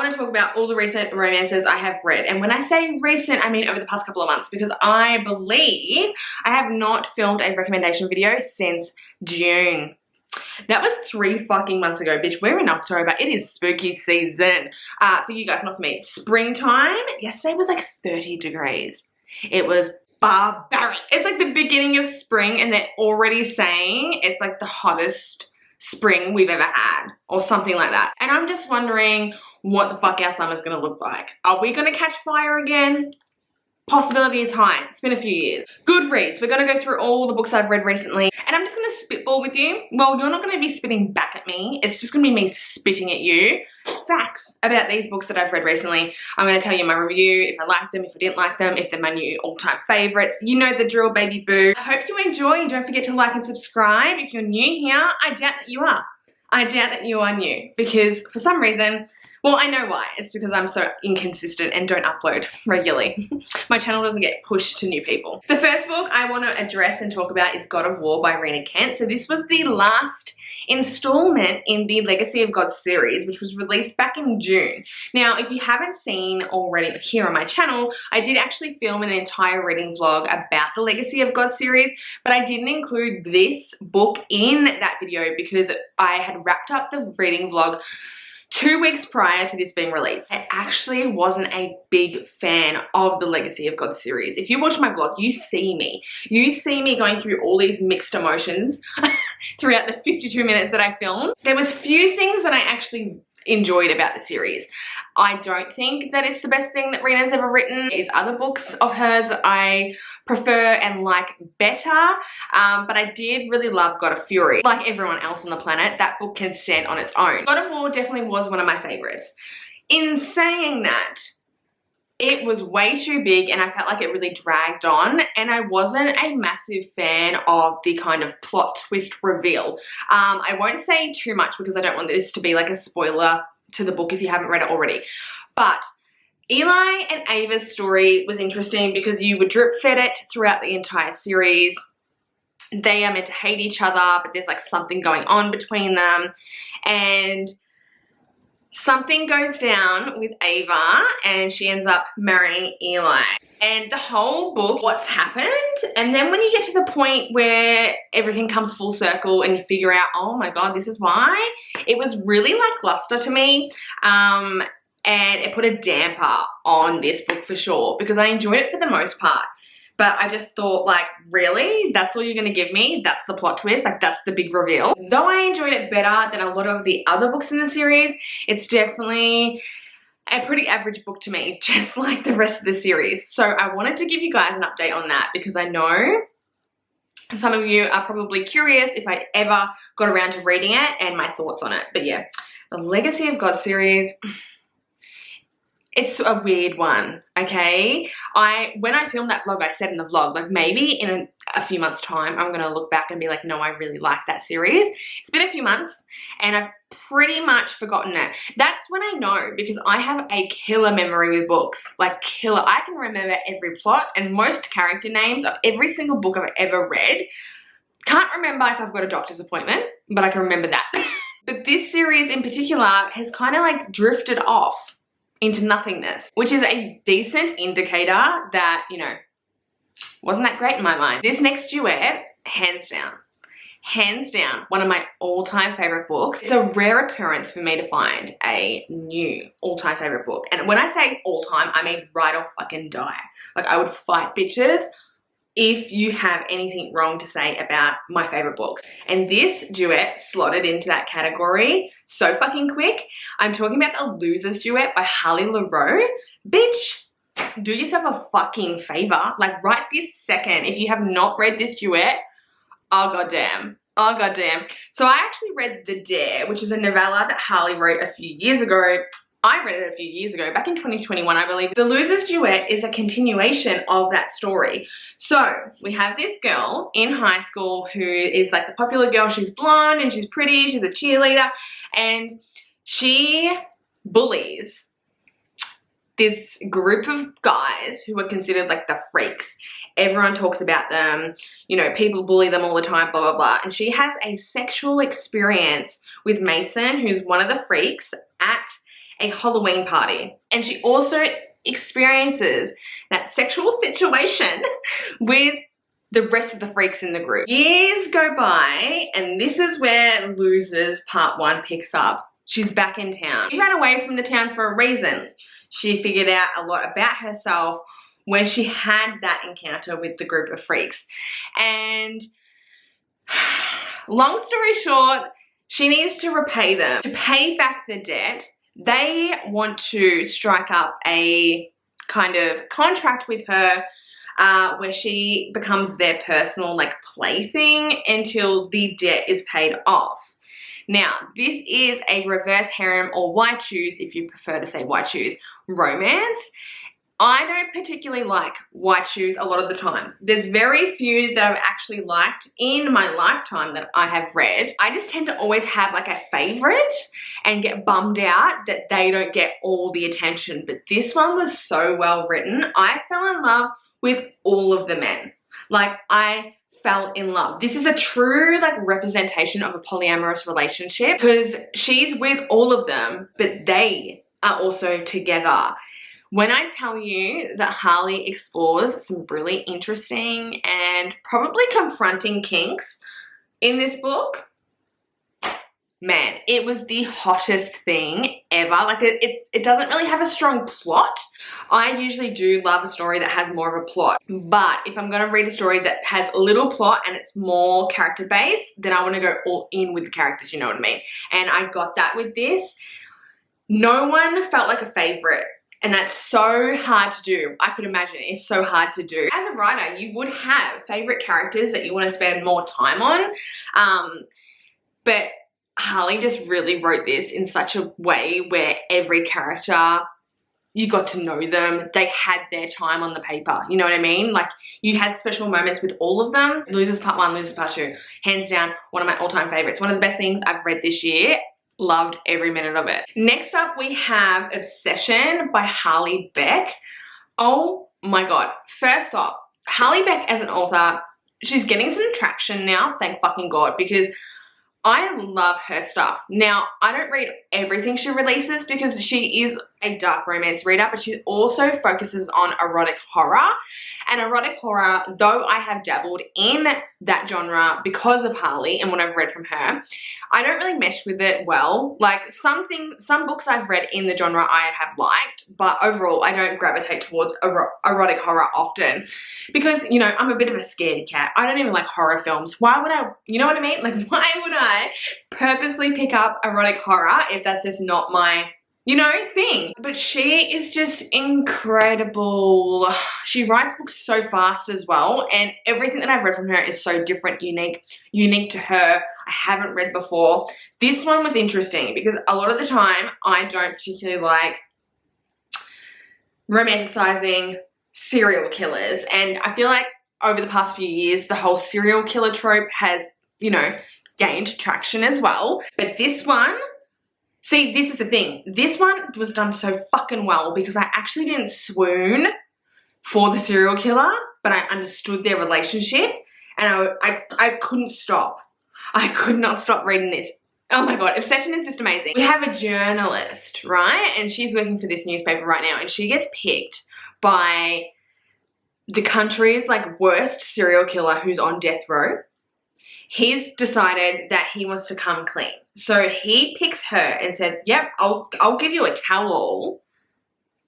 want to talk about all the recent romances I have read. And when I say recent, I mean over the past couple of months, because I believe I have not filmed a recommendation video since June. That was 3 fucking months ago, bitch. We're in October. It is spooky season. For you guys, not for me. Springtime. Yesterday was like 30 degrees. It was barbaric. It's like the beginning of spring and they're already saying it's like the hottest spring we've ever had or something like that. And I'm just wondering what the fuck our summer's gonna look like. Are we gonna catch fire again? Possibility is high. It's been a few years. Goodreads. We're going to go through all the books I've read recently. And I'm just going to spitball with you. Well, you're not going to be spitting back at me. It's just going to be me spitting at you. Facts about these books that I've read recently. I'm going to tell you my review, if I liked them, if I didn't like them, if they're my new all-time favorites. You know the drill, baby boo. I hope you enjoy and don't forget to like and subscribe. If you're new here, I doubt that you are. I doubt that you are new because for some reason, well, I know why. It's because I'm so inconsistent and don't upload regularly. My channel doesn't get pushed to new people. The first book I want to address and talk about is God of War by Rena Kent. So this was the last installment in the Legacy of God series, which was released back in June. Now, if you haven't seen already here on my channel, I did actually film an entire reading vlog about the Legacy of God series, but I didn't include this book in that video because I had wrapped up the reading vlog 2 weeks prior to this being released. I actually wasn't a big fan of the Legacy of God series. If you watch my vlog, you see me. You see me going through all these mixed emotions throughout the 52 minutes that I filmed. There was few things that I actually enjoyed about the series. I don't think that it's the best thing that Rena's ever written. There's other books of hers I prefer and like better, but I did really love God of Fury. Like everyone else on the planet, that book can stand on its own. God of War definitely was one of my favorites. In saying that, it was way too big and I felt like it really dragged on, and I wasn't a massive fan of the kind of plot twist reveal. I won't say too much because I don't want this to be like a spoiler to the book if you haven't read it already. But Eli and Ava's story was interesting because you were drip fed it throughout the entire series. They are meant to hate each other, but there's like something going on between them. And something goes down with Ava and she ends up marrying Eli. And the whole book, what's happened? And then when you get to the point where everything comes full circle and you figure out, oh my God, this is why, it was really lackluster to me. And it put a damper on this book for sure because I enjoyed it for the most part. But I just thought, like, really? That's all you're going to give me? That's the plot twist? Like, that's the big reveal? Though I enjoyed it better than a lot of the other books in the series, it's definitely a pretty average book to me, just like the rest of the series. So I wanted to give you guys an update on that because I know some of you are probably curious if I ever got around to reading it and my thoughts on it. But yeah, the Legacy of God series, it's a weird one, okay? When I filmed that vlog, I said in the vlog, like maybe in a few months' time, I'm gonna look back and be like, no, I really like that series. It's been a few months and I've pretty much forgotten it. That's when I know, because I have a killer memory with books, like killer. I can remember every plot and most character names of every single book I've ever read. Can't remember if I've got a doctor's appointment, but I can remember that. But this series in particular has kind of like drifted off into nothingness, which is a decent indicator that, you know, wasn't that great in my mind. This next duet, hands down, one of my all-time favorite books. It's a rare occurrence for me to find a new all-time favorite book. And when I say all-time, I mean right or fucking die. Like, I would fight bitches if you have anything wrong to say about my favorite books. And this duet slotted into that category so fucking quick. I'm talking about The Losers Duet by Harley LaRoe. Bitch, do yourself a fucking favor. Like, right this second, if you have not read this duet, oh goddamn. Oh goddamn. So I actually read The Dare, which is a novella that Harley wrote a few years ago. I read it a few years ago, back in 2021, I believe. The Losers Duet is a continuation of that story. So we have this girl in high school who is like the popular girl. She's blonde and she's pretty. She's a cheerleader and she bullies this group of guys who are considered like the freaks. Everyone talks about them, you know, people bully them all the time, blah, blah, blah. And she has a sexual experience with Mason, who's one of the freaks, at a Halloween party. And she also experiences that sexual situation with the rest of the freaks in the group. Years go by, and this is where Losers Part 1 picks up. She's back in town. She ran away from the town for a reason. She figured out a lot about herself when she had that encounter with the group of freaks. And long story short, she needs to repay them. To pay back the debt, they want to strike up a kind of contract with her where she becomes their personal like plaything until the debt is paid off. Now, this is a reverse harem, or white shoes if you prefer to say white shoes, romance. I don't particularly like white shoes a lot of the time. There's very few that I've actually liked in my lifetime that I have read. I just tend to always have like a favorite and get bummed out that they don't get all the attention. But this one was so well written. I fell in love with all of the men. Like, I fell in love. This is a true like representation of a polyamorous relationship because she's with all of them, but they are also together. When I tell you that Harley explores some really interesting and probably confronting kinks in this book, man, it was the hottest thing ever. Like, it doesn't really have a strong plot. I usually do love a story that has more of a plot, but if I'm going to read a story that has a little plot and it's more character based, then I want to go all in with the characters, you know what I mean? And I got that with this. No one felt like a favorite. And that's so hard to do. I could imagine it's so hard to do. As a writer, you would have favorite characters that you want to spend more time on. But Harley just really wrote this in such a way where every character, you got to know them. They had their time on the paper. You know what I mean? Like, you had special moments with all of them. Losers Part 1, Losers Part 2. Hands down, one of my all-time favorites. One of the best things I've read this year. Loved every minute of it. Next up, we have Obsession by Harley Beck. Oh my God. First off, Harley Beck as an author, she's getting some traction now, thank fucking God, because I love her stuff. Now, I don't read everything she releases because she is a dark romance reader, but she also focuses on erotic horror. And erotic horror, though I have dabbled in that genre because of Harley and what I've read from her, I don't really mesh with it well. Like, some books I've read in the genre I have liked, but overall I don't gravitate towards erotic horror often because, you know, I'm a bit of a scaredy cat. I don't even like horror films. Why would I, you know what I mean? Like, why would I purposely pick up erotic horror if that's just not my, you know, thing? But she is just incredible. She writes books so fast as well, and everything that I've read from her is so different, unique to her. I haven't read before. This one was interesting because a lot of the time I don't particularly like romanticizing serial killers, and I feel like over the past few years the whole serial killer trope has, you know, gained traction as well. But this one, see, this is the thing. This one was done so fucking well because I actually didn't swoon for the serial killer, but I understood their relationship, and I couldn't stop. I could not stop reading this. Oh my God, Obsession is just amazing. We have a journalist, right? And she's working for this newspaper right now, and she gets picked by the country's like worst serial killer who's on death row. He's decided that he wants to come clean. So he picks her and says, yep, I'll give you a tell-all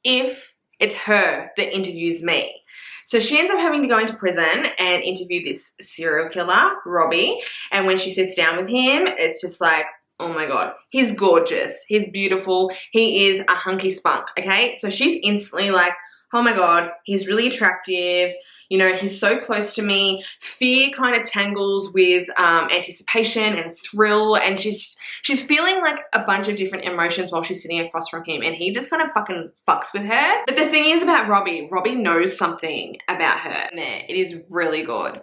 if it's her that interviews me. So she ends up having to go into prison and interview this serial killer, Robbie. And when she sits down with him, it's just like, oh my God, he's gorgeous. He's beautiful. He is a hunky spunk, okay? So she's instantly like, oh my God, he's really attractive. You know, he's so close to me. Fear kind of tangles with anticipation and thrill, and she's feeling like a bunch of different emotions while she's sitting across from him, and he just kind of fucking fucks with her. But the thing is about Robbie knows something about her. And it is really good,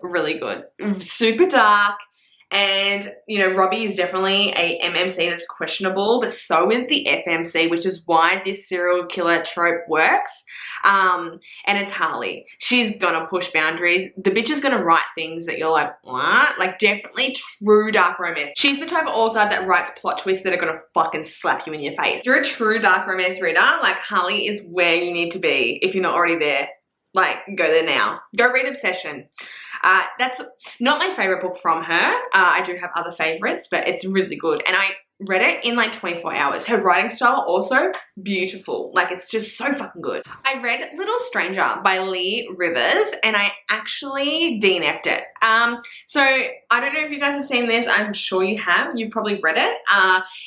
super dark, And, you know, Robbie is definitely a MMC that's questionable, but so is the FMC, which is why this serial killer trope works. And it's Harley. She's gonna push boundaries. The bitch is gonna write things that you're like, what? Like, definitely true dark romance. She's the type of author that writes plot twists that are gonna fucking slap you in your face. If you're a true dark romance reader, like, Harley is where you need to be if you're not already there. Like, go there now. Go read Obsession. That's not my favorite book from her. I do have other favorites, but it's really good. And I read it in like 24 hours. Her writing style also beautiful. Like, it's just so fucking good. I read Little Stranger by Lee Rivers, and I actually DNF'd it. So I don't know if you guys have seen this. I'm sure you have. You've probably read it.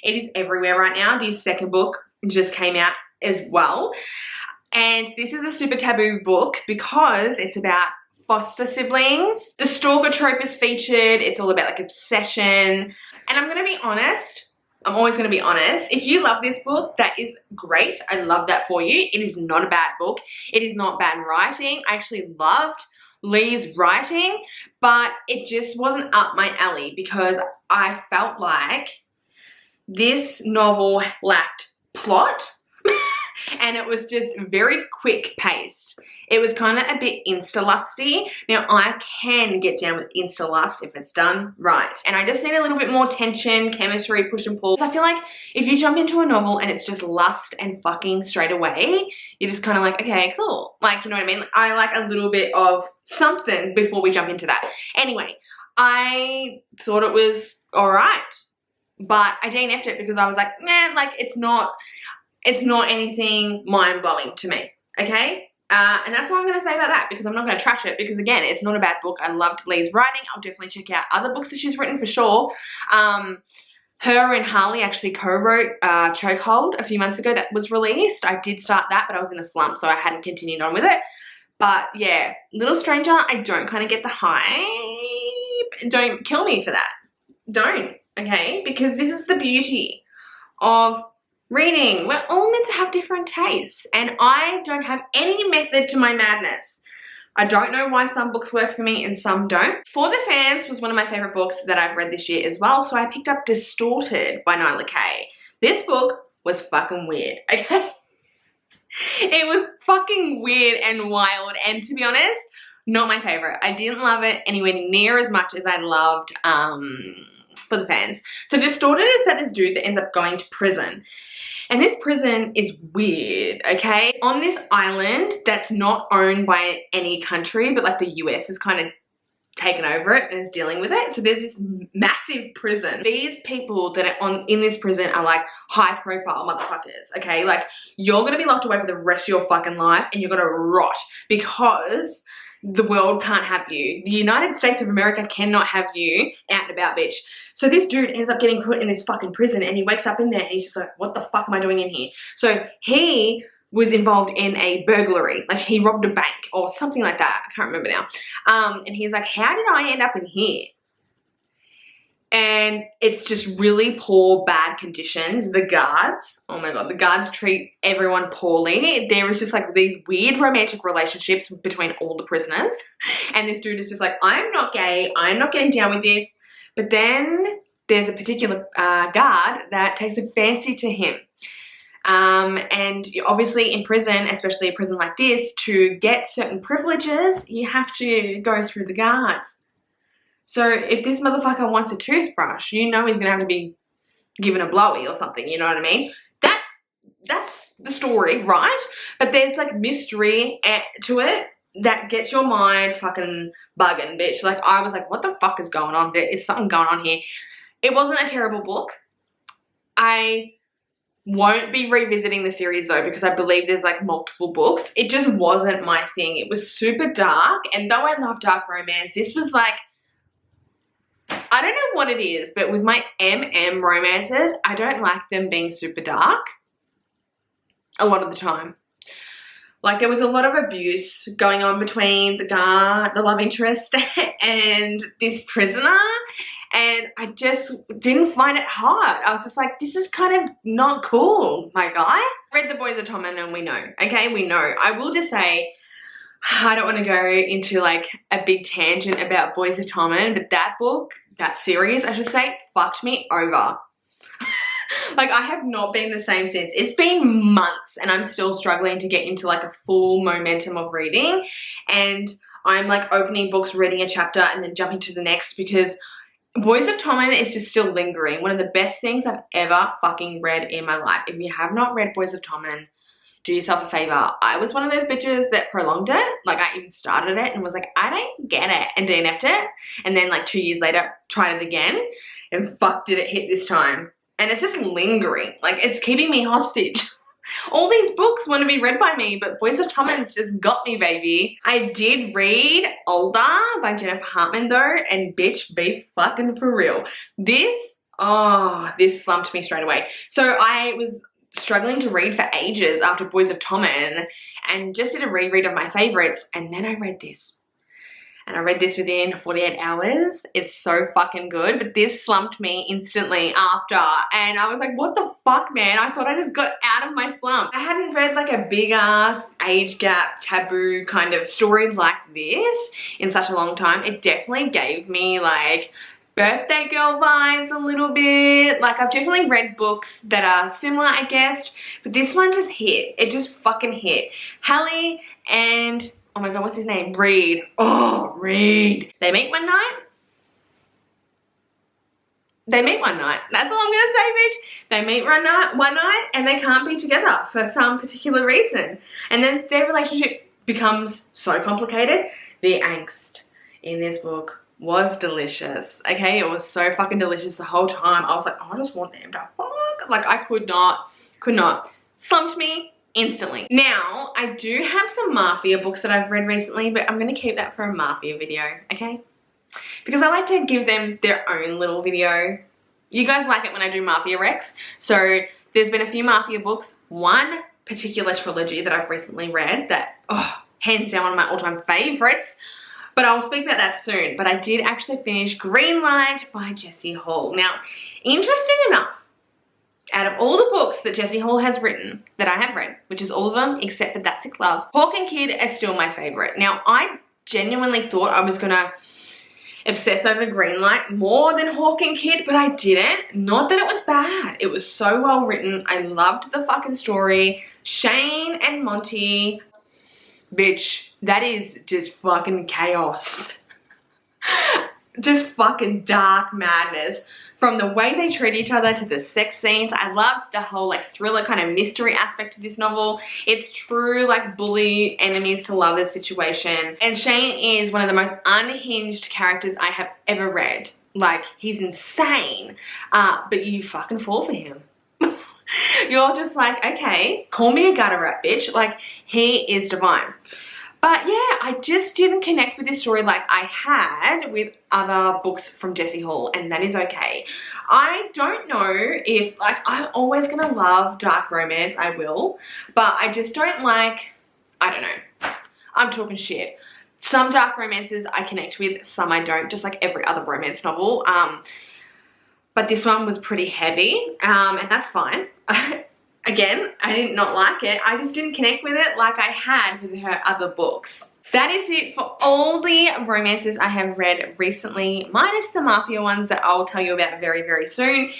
It is everywhere right now. The second book just came out as well. And this is a super taboo book because it's about foster siblings. The stalker trope is featured. It's all about like obsession. And I'm gonna be honest, I'm always gonna be honest. If you love this book, that is great. I love that for you. It is not a bad book. It is not bad writing. I actually loved Lee's writing, but it just wasn't up my alley because I felt like this novel lacked plot and it was just very quick paced. It was kind of a bit insta-lusty. Now, I can get down with insta-lust if it's done right. And I just need a little bit more tension, chemistry, push and pull. So I feel like if you jump into a novel and it's just lust and fucking straight away, you're just kind of like, okay, cool. Like, you know what I mean? I like a little bit of something before we jump into that. Anyway, I thought it was all right. But I DNF'd it because I was like, man, like, it's not anything mind-blowing to me, okay? And that's what I'm going to say about that because I'm not going to trash it because, again, it's not a bad book. I loved Lee's writing. I'll definitely check out other books that she's written for sure. Her and Harley actually co-wrote Chokehold a few months ago that was released. I did start that, but I was in a slump, so I hadn't continued on with it. But, yeah, Little Stranger, I don't kind of get the hype. Don't kill me for that. Don't, okay? Because this is the beauty of reading. We're all meant to have different tastes, and I don't have any method to my madness. I don't know why some books work for me and some don't. For the Fans was one of my favorite books that I've read this year as well, so I picked up Distorted by Nyla Kay. This book was fucking weird, okay? It was fucking weird and wild, and to be honest, not my favorite. I didn't love it anywhere near as much as I loved For the Fans. So Distorted is about this dude that ends up going to prison. And this prison is weird, okay? On this island that's not owned by any country, but like the US has kind of taken over it and is dealing with it. So there's this massive prison. These people that are in this prison are like high profile motherfuckers, okay? Like, you're gonna be locked away for the rest of your fucking life and you're gonna rot because the world can't have you. The United States of America cannot have you out and about, bitch. So this dude ends up getting put in this fucking prison and he wakes up in there and he's just like, what the fuck am I doing in here? So he was involved in a burglary. Like, he robbed a bank or something like that. I can't remember now. And he's like, how did I end up in here? And it's just really poor, bad conditions. The guards, oh my God, the guards treat everyone poorly. There is just like these weird romantic relationships between all the prisoners. And this dude is just like, I'm not gay. I'm not getting down with this. But then there's a particular guard that takes a fancy to him. And obviously in prison, especially a prison like this, to get certain privileges, you have to go through the guards. So if this motherfucker wants a toothbrush, you know he's going to have to be given a blowy or something, you know what I mean? That's the story, right? But there's like mystery to it that gets your mind fucking bugging, bitch. Like, I was like, what the fuck is going on? There is something going on here. It wasn't a terrible book. I won't be revisiting the series though because I believe there's like multiple books. It just wasn't my thing. It was super dark, and though I love dark romance, this was like, I don't know what it is, but with my MM romances, I don't like them being super dark a lot of the time. Like, there was a lot of abuse going on between the guard, the love interest, and this prisoner, and I just didn't find it hot. I was just like, this is kind of not cool, my guy. Read The Boys of Tommen and we know, okay? We know. I will just say, I don't want to go into like a big tangent about Boys of Tommen, but that book that series, I should say, fucked me over. Like, I have not been the same since. It's been months and I'm still struggling to get into like a full momentum of reading, and I'm like opening books, reading a chapter and then jumping to the next because Boys of Tommen is just still lingering. One of the best things I've ever fucking read in my life. If you have not read Boys of Tommen, do yourself a favor. I was one of those bitches that prolonged it. Like, I even started it and was like, I don't get it, and DNF'd it. And then like 2 years later, tried it again, and fuck, did it hit this time. And it's just lingering. Like, it's keeping me hostage. All these books want to be read by me, but Boys of Tommen's just got me, baby. I did read Alder by Jennifer Hartman though, and bitch, be fucking for real. This slumped me straight away. So I was struggling to read for ages after Boys of Tommen and just did a reread of my favorites, and then I read this. And I read this within 48 hours. It's so fucking good. But this slumped me instantly after. And I was like, what the fuck, man? I thought I just got out of my slump. I hadn't read like a big ass age gap taboo kind of story like this in such a long time. It definitely gave me like birthday girl vibes a little bit. Like, I've definitely read books that are similar, I guess. But this one just hit. It just fucking hit. Hallie and... oh my god, what's his name? Reed. Oh, Reed. They meet one night. They meet one night. That's all I'm gonna say, bitch. They meet one night and they can't be together for some particular reason. And then their relationship becomes so complicated. The angst in this book was delicious. Okay, it was so fucking delicious the whole time. I was like, oh, I just want them to fuck. Like, I could not. Slumped me instantly. Now, I do have some Mafia books that I've read recently, but I'm going to keep that for a Mafia video, okay? Because I like to give them their own little video. You guys like it when I do Mafia Recs. So there's been a few Mafia books, one particular trilogy that I've recently read that, oh, hands down one of my all-time favorites. But I'll speak about that soon. But I did actually finish Greenlight by Jessie Hall. Now, interesting enough, out of all the books that Jessie Hall has written that I have read, which is all of them except for That Sick Love, Hawk and Kid is still my favorite. Now, I genuinely thought I was gonna obsess over Greenlight more than Hawk and Kid, but I didn't. Not that it was bad. It was so well written. I loved the fucking story. Shane and Monty, bitch, that is just fucking chaos. Just fucking dark madness. From the way they treat each other to the sex scenes. I love the whole like thriller kind of mystery aspect to this novel. It's true like bully enemies to lovers situation. And Shane is one of the most unhinged characters I have ever read. Like, he's insane, but you fucking fall for him. You're just like, okay, call me a gutter rat, bitch. Like, he is divine. But yeah, I just didn't connect with this story like I had with other books from Jessie Hall, and that is okay. I don't know if, like, I'm always gonna love dark romance, I will, but I just don't like, I don't know, I'm talking shit. Some dark romances I connect with, some I don't, just like every other romance novel. But this one was pretty heavy, and that's fine. Again, I did not like it. I just didn't connect with it like I had with her other books. That is it for all the romances I have read recently, minus the Mafia ones that I'll tell you about very, very soon.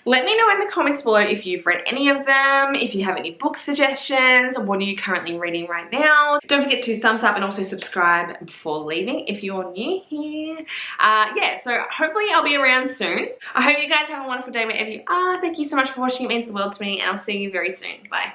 Let me know in the comments below if you've read any of them, if you have any book suggestions, what are you currently reading right now. Don't forget to thumbs up and also subscribe before leaving if you're new here. Yeah, so hopefully I'll be around soon. I hope you guys have a wonderful day wherever you are. Thank you so much for watching. It means the world to me, and I'll see you very soon. Bye.